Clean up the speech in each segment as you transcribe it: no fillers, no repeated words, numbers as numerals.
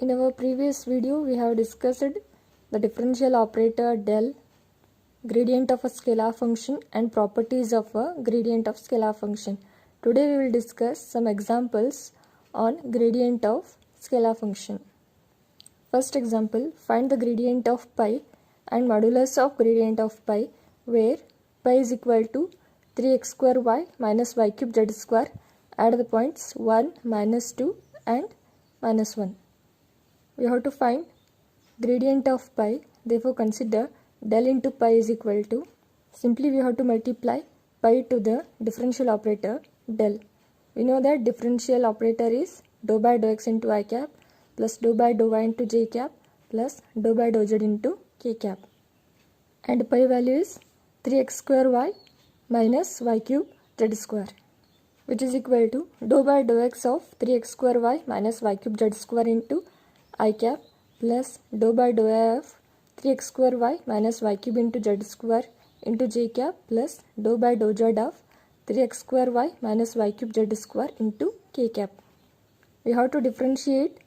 In our previous video, we have discussed the differential operator del, gradient of a scalar function and properties of a gradient of scalar function. Today we will discuss some examples on gradient of scalar function. First example, find the gradient of pi and modulus of gradient of pi where pi is equal to 3x square y minus y cube z square at the points 1, minus 2 and minus 1. We have to find gradient of pi, therefore consider del into pi is equal to, simply we have to multiply pi to the differential operator del. We know that differential operator is dou by dou x into I cap plus dou by dou y into j cap plus dou by dou z into k cap. And pi value is 3x square y minus y cube z square, which is equal to dou by dou x of 3x square y minus y cube z square into I cap plus dou by dou y of 3x square y minus y cube into z square into j cap plus dou by dou z of 3x square y minus y cube z square into k cap. We have to differentiate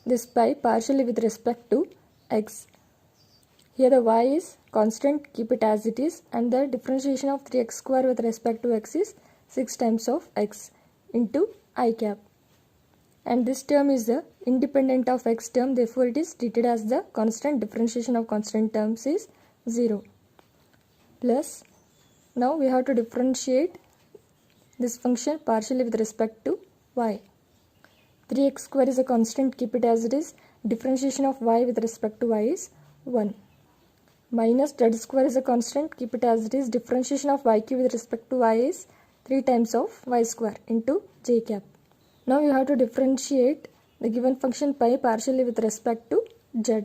this pi partially with respect to x. Here the y is constant, keep it as it is, and the differentiation of 3x square with respect to x is 6 times of x into I cap. And this term is the independent of x term, therefore it is treated as the constant. Differentiation of constant terms is 0. Plus, now we have to differentiate this function partially with respect to y. 3x square is a constant, keep it as it is. Differentiation of y with respect to y is 1. Minus z square is a constant, keep it as it is. Differentiation of y cube with respect to y is 3 times of y square into j cap. Now you have to differentiate the given function pi partially with respect to z.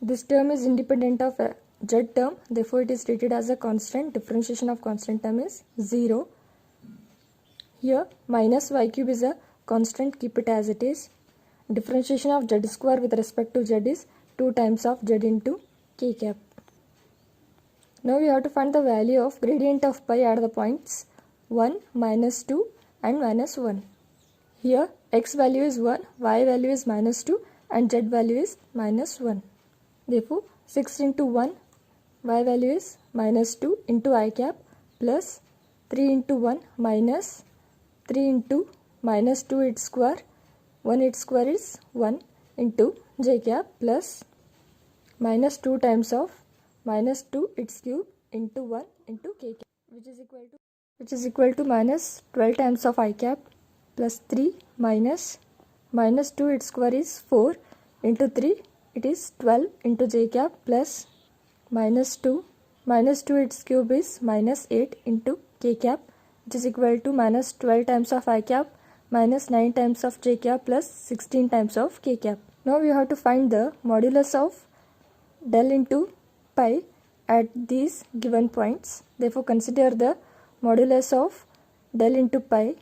This term is independent of a z term, therefore it is treated as a constant. Differentiation of constant term is 0. Here minus y cube is a constant, keep it as it is. Differentiation of z square with respect to z is 2 times of z into k cap. Now we have to find the value of gradient of pi at the points 1, minus 2 and minus 1. Here x value is 1, y value is minus 2 and z value is minus 1. Therefore 6 into 1, y value is minus 2 into I cap plus 3 into 1 minus 3 into minus 2 its square, 1 its square is 1 into j cap plus minus 2 times of minus 2 its cube into 1 into k cap, which is equal to minus 12 times of I cap plus 3 minus 2 its square is 4 into 3, it is 12 into j cap plus minus 2 its cube is minus 8 into k cap, which is equal to minus 12 times of I cap minus 9 times of j cap plus 16 times of k cap. Now we have to find the modulus of del into pi at these given points. Therefore consider the modulus of del into pi.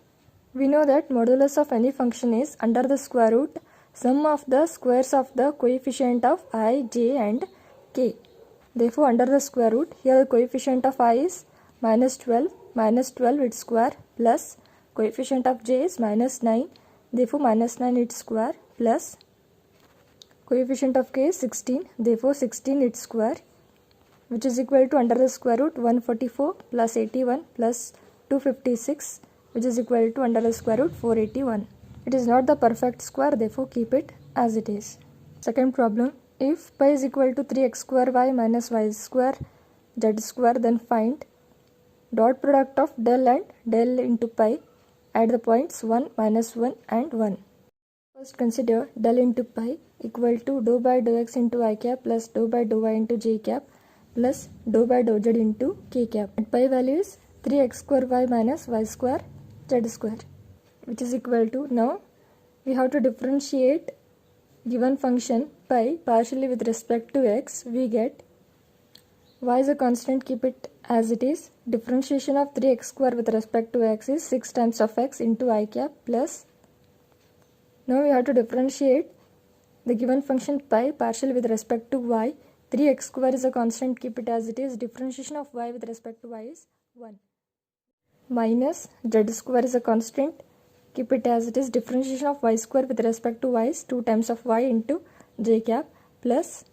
We know that modulus of any function is under the square root sum of the squares of the coefficient of I, j and k. Therefore under the square root, here the coefficient of I is minus 12 its square plus coefficient of j is minus 9, therefore minus 9 its square plus coefficient of k is 16, therefore 16 its square, which is equal to under the square root 144 plus 81 plus 256, which is equal to under the square root 481. It is not the perfect square, therefore keep it as it is. Second problem, if pi is equal to 3x square y minus y square z square, then find dot product of del and del into pi at the points 1, minus 1 and 1. First consider del into pi equal to dou by dou x into I cap plus dou by dou y into j cap plus dou by dou z into k cap. And pi value is 3x square y minus y square z square, which is equal to, now we have to differentiate given function pi partially with respect to x. We get y is a constant, keep it as it is. Differentiation of 3x square with respect to x is 6 times of x into I cap plus, now we have to differentiate the given function pi partially with respect to y. 3x square is a constant, keep it as it is. Differentiation of y with respect to y is 1. Minus z square is a constant, keep it as it is. Differentiation of y square with respect to y is 2 times of y into j cap plus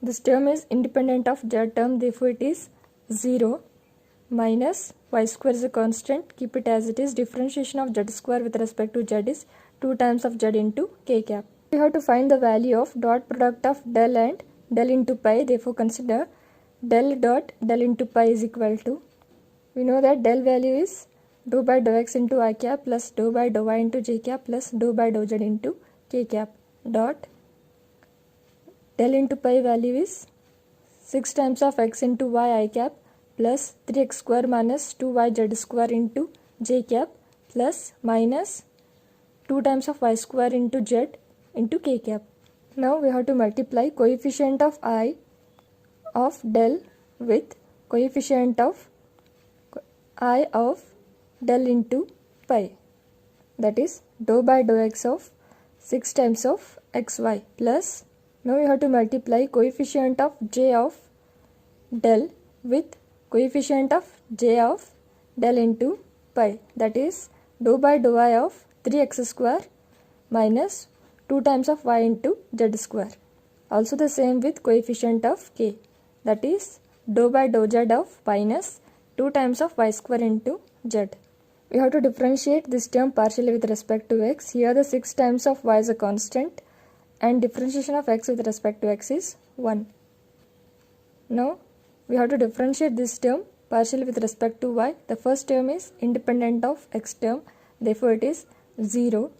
this term is independent of z term, therefore it is 0 minus y square is a constant, keep it as it is. Differentiation of z square with respect to z is 2 times of z into k cap. We have to find the value of dot product of del and del into pi, therefore consider del dot del into pi is equal to, we know that del value is dou by dou x into I cap plus dou by dou y into j cap plus dou by dou z into k cap dot del into pi value is 6 times of x into y I cap plus 3x square minus 2yz square into j cap plus minus 2 times of y square into z into k cap. Now we have to multiply coefficient of I of del with coefficient of I of del into pi, that is dou by dou x of 6 times of xy plus, now we have to multiply coefficient of j of del with coefficient of j of del into pi, that is dou by dou y of 3x square minus 2 times of y into z square. Also the same with coefficient of k, that is dou by dou z of minus 2 times of y square into z. We have to differentiate this term partially with respect to x. Here the 6 times of y is a constant and differentiation of x with respect to x is 1. Now we have to differentiate this term partially with respect to y. The first term is independent of x term, therefore it is 0.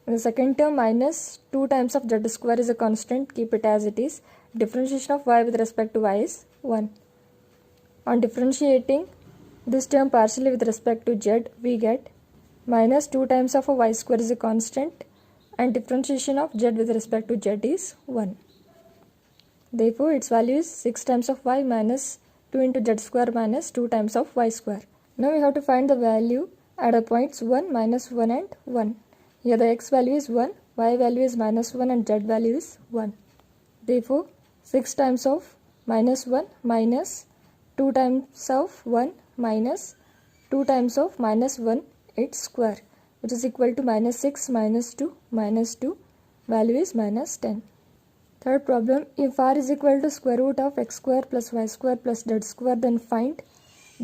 The second term minus 2 times of z square is a constant, keep it as it is. Differentiation of y with respect to y is 1. On differentiating this term partially with respect to z, we get minus 2 times of a y square is a constant and differentiation of z with respect to z is 1. Therefore its value is 6 times of y minus 2 into z square minus 2 times of y square. Now we have to find the value at the points 1, minus 1 and 1. Here the x value is 1, y value is minus 1 and z value is 1. Therefore 6 times of minus 1 minus 2 times of 1 minus 2 times of minus 1 its square, which is equal to minus 6 minus 2 value is minus 10. Third problem, if r is equal to square root of x square plus y square plus z square, then find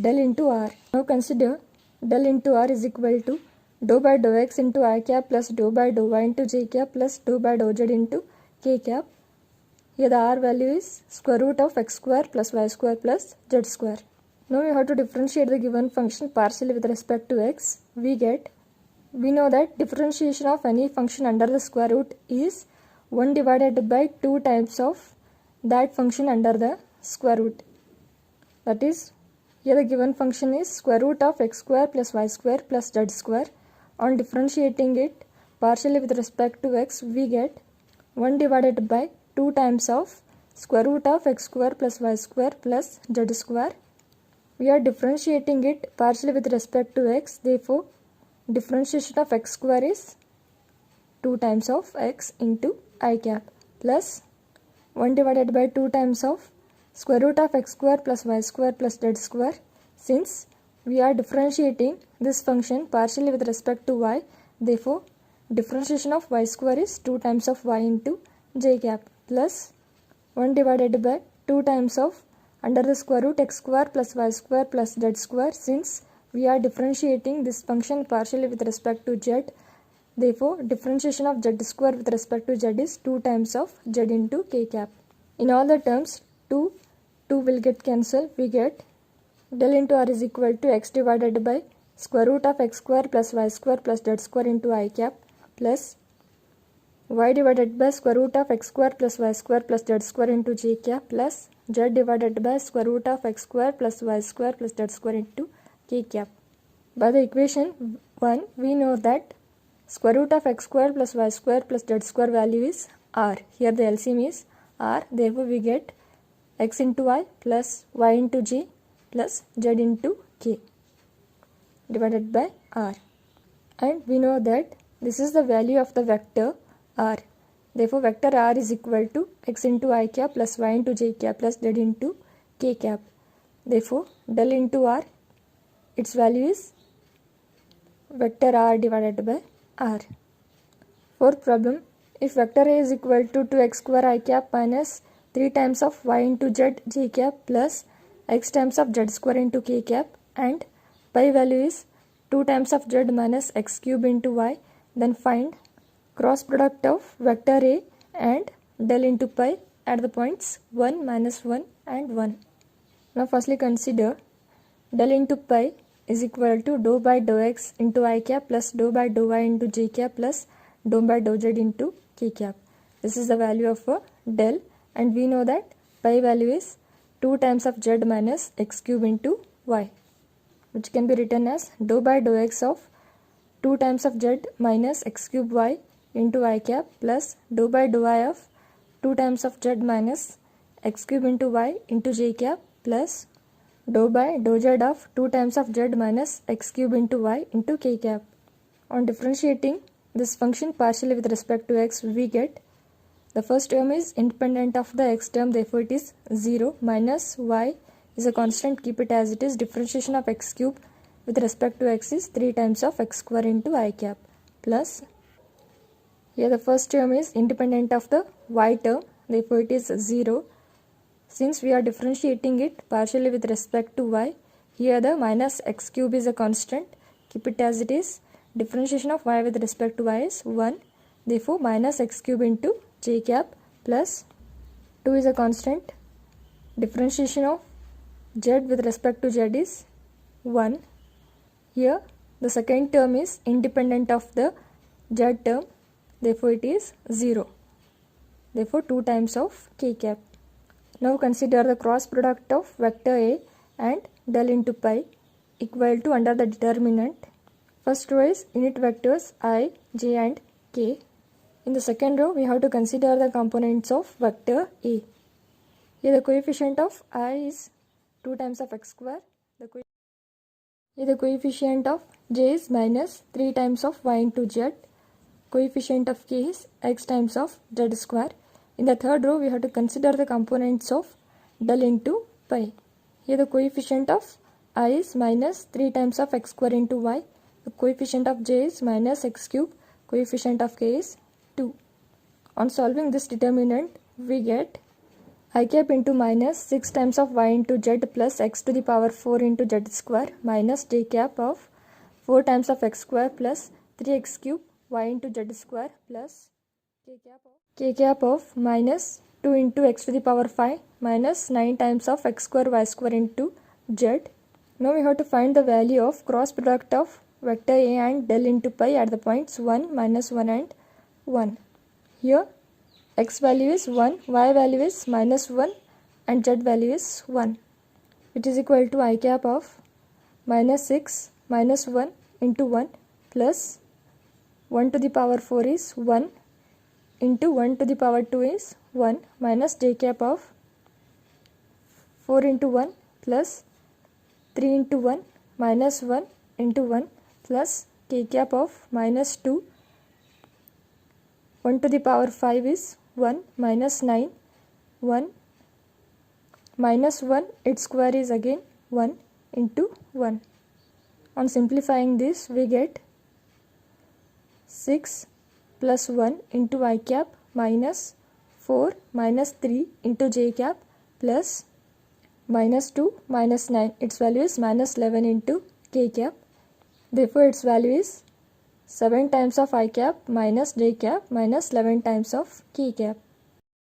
del into r. Now consider del into r is equal to dou by dou x into I cap plus dou by dou y into j cap plus dou by dou z into k cap. Here the r value is square root of x square plus y square plus z square. Now we have to differentiate the given function partially with respect to x. We know that differentiation of any function under the square root is 1 divided by 2 times of that function under the square root. That is, here the given function is square root of x square plus y square plus z square. On differentiating it partially with respect to x, we get 1 divided by 2 times of square root of x square plus y square plus z square. We are differentiating it partially with respect to x, therefore differentiation of x square is 2 times of x into I cap plus 1 divided by 2 times of square root of x square plus y square plus z square. Since we are differentiating this function partially with respect to y, therefore differentiation of y square is 2 times of y into j cap plus 1 divided by 2 times of under the square root x square plus y square plus z square. Since we are differentiating this function partially with respect to z, therefore differentiation of z square with respect to z is 2 times of z into k cap. In all the terms 2 will get cancelled. We get del into r is equal to x divided by square root of x square plus y square plus z square into I cap plus y divided by square root of x square plus y square plus z square into j cap plus z divided by square root of x square plus y square plus z square into k cap. By the equation 1, we know that square root of x square plus y square plus z square value is r. Here the LCM is r. Therefore we get x into y plus y into j plus z into k divided by r. And we know that this is the value of the vector r. Therefore vector r is equal to x into I cap plus y into j cap plus z into k cap. Therefore del into r, its value is vector r divided by r. Fourth problem, if vector A is equal to 2x square I cap minus 3 times of y into z j cap plus x times of z square into k cap and pi value is 2 times of z minus x cube into y, then find cross product of vector A and del into pi at the points 1, minus 1 and 1. Now firstly consider del into pi is equal to dou by dou x into I cap plus dou by dou y into j cap plus dou by dou z into k cap. This is the value of a del, and we know that pi value is 2 times of z minus x cube into y, which can be written as dou by dou x of 2 times of z minus x cube y into I cap plus dou by dou y of 2 times of z minus x cube into y into j cap plus dou by dou z of 2 times of z minus x cube into y into k cap. On differentiating this function partially with respect to x, we get the first term is independent of the x term, therefore it is 0, minus y is a constant, keep it as it is. Differentiation of x cube with respect to x is 3 times of x square into I cap plus, here the first term is independent of the y term, therefore it is 0. Since we are differentiating it partially with respect to y, here the minus x cube is a constant, keep it as it is. Differentiation of y with respect to y is 1, therefore minus x cube into j cap plus 2 is a constant. Differentiation of z with respect to z is 1. Here the second term is independent of the z term, therefore it is 0, therefore 2 times of k cap. Now consider the cross product of vector A and del into pi equal to under the determinant. First row is unit vectors I, j and k. In the second row we have to consider the components of vector A. Here the coefficient of I is 2 times of x square. Here the coefficient of j is minus 3 times of y into z. Coefficient of k is x times of z square. In the third row we have to consider the components of del into pi. Here the coefficient of I is minus 3 times of x square into y. The coefficient of j is minus x cube. Coefficient of k is 2. On solving this determinant, we get I cap into minus 6 times of y into z plus x to the power 4 into z square minus j cap of 4 times of x square plus 3x cube y into z square plus k cap of minus 2 into x to the power 5 minus 9 times of x square y square into z. Now we have to find the value of cross product of vector A and del into pi at the points 1, minus 1 and 1. Here x value is 1, y value is minus 1 and z value is 1, which is equal to I cap of minus 6 minus 1 into 1 plus 1 to the power 4 is 1 into 1 to the power 2 is 1 minus j cap of 4 into 1 plus 3 into 1 minus 1 into 1 plus k cap of minus 2. 1 to the power 5 is 1 minus 9, 1 minus 1, its square is again 1 into 1. On simplifying this, we get 6 plus 1 into I cap minus 4 minus 3 into j cap plus minus 2 minus 9, its value is minus 11 into k cap. Therefore its value is 7 times of I cap minus j cap minus 11 times of k cap.